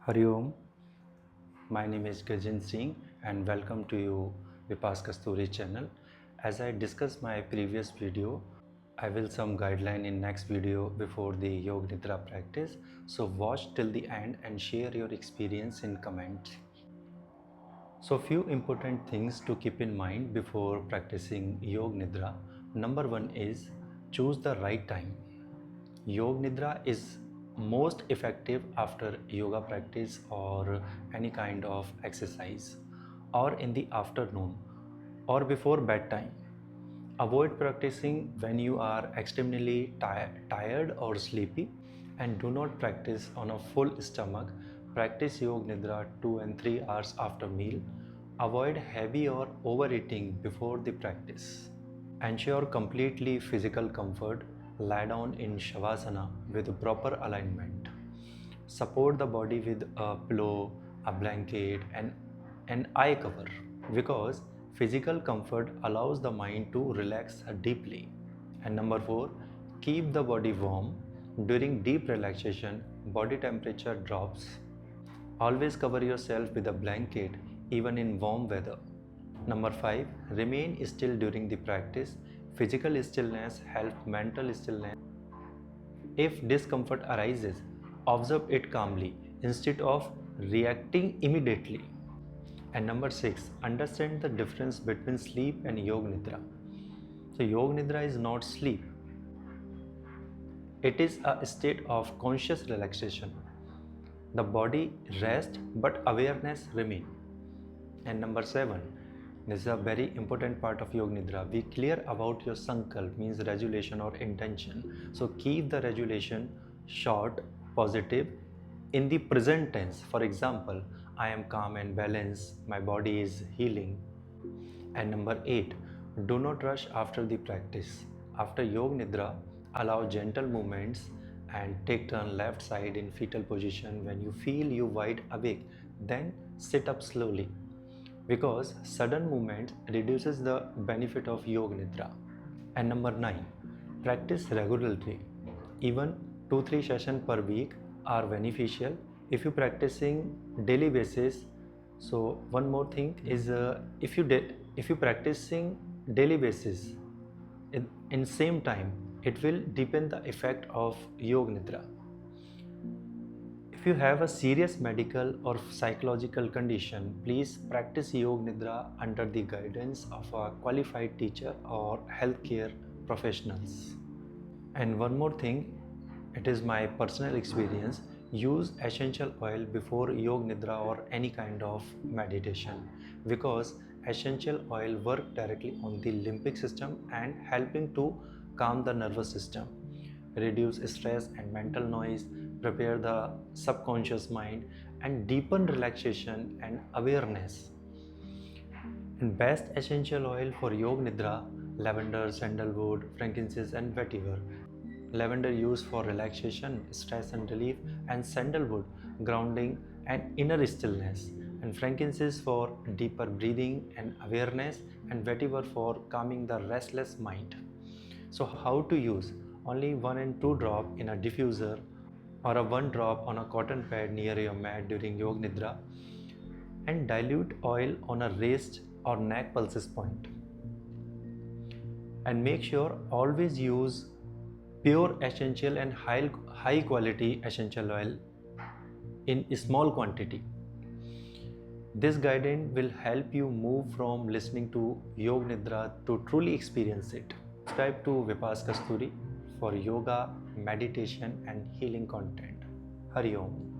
Hari Om, my name is Gajan Singh and welcome to you Vipas Kasturi channel. As I discussed my previous video, I will some guideline in next video before the Yoga Nidra practice. So watch till the end and share your experience in comments. So few important things to keep in mind before practicing Yoga Nidra. Number one is choose the right time. Yoga Nidra is most effective after yoga practice or any kind of exercise, or in the afternoon or before bedtime. Avoid practicing when you are extremely tired or sleepy, and do not practice on a full stomach. Practice Yoga Nidra 2 and 3 hours after meal. Avoid heavy or overeating before the practice. Ensure completely physical comfort. Lie down in Shavasana with proper alignment. Support the body with a pillow, a blanket, and an eye cover, because physical comfort allows the mind to relax deeply. And number 4, keep the body warm. During deep relaxation, body temperature drops. Always cover yourself with a blanket even in warm weather. Number 5, remain still during the practice. Physical stillness helps mental stillness. If discomfort arises, observe it calmly instead of reacting immediately. And number 6, understand the difference between sleep and Yoga Nidra. So Yoga Nidra is not sleep. It is a state of conscious relaxation. The body rests but awareness remains. And number 7, this is a very important part of Yoga Nidra. Be clear about your sankalp, means resolution or intention. So keep the resolution short, positive, in the present tense. For example, I am calm and balanced, my body is healing. And number 8, do not rush after the practice. After Yoga Nidra, allow gentle movements and take turn left side in fetal position. When you feel you wide awake, then sit up slowly, because sudden movement reduces the benefit of Yoga Nidra. And number 9, practice regularly. Even 2-3 sessions per week are beneficial if you practicing daily basis. So one more thing is if you practicing daily basis in same time, it will deepen the effect of Yoga Nidra. If you have a serious medical or psychological condition, please practice Yoga Nidra under the guidance of a qualified teacher or healthcare professionals. And one more thing, it is my personal experience, use essential oil before Yoga Nidra or any kind of meditation, because essential oil work directly on the limbic system and helping to calm the nervous system, reduce stress and mental noise, prepare the subconscious mind, and deepen relaxation and awareness. And best essential oil for Yoga Nidra: lavender, sandalwood, frankincense, and vetiver. Lavender used for relaxation, stress and relief, and sandalwood grounding and inner stillness, and frankincense for deeper breathing and awareness, and vetiver for calming the restless mind. So how to use? Only 1 and 2 drop in a diffuser, or a 1 drop on a cotton pad near your mat during Yoga Nidra, and dilute oil on a wrist or neck pulses point. And make sure always use pure essential and high quality essential oil in small quantity. This guidance will help you move from listening to Yoga Nidra to truly experience it. Subscribe to Vipas Kasturi for yoga, meditation and healing content. Hari Om.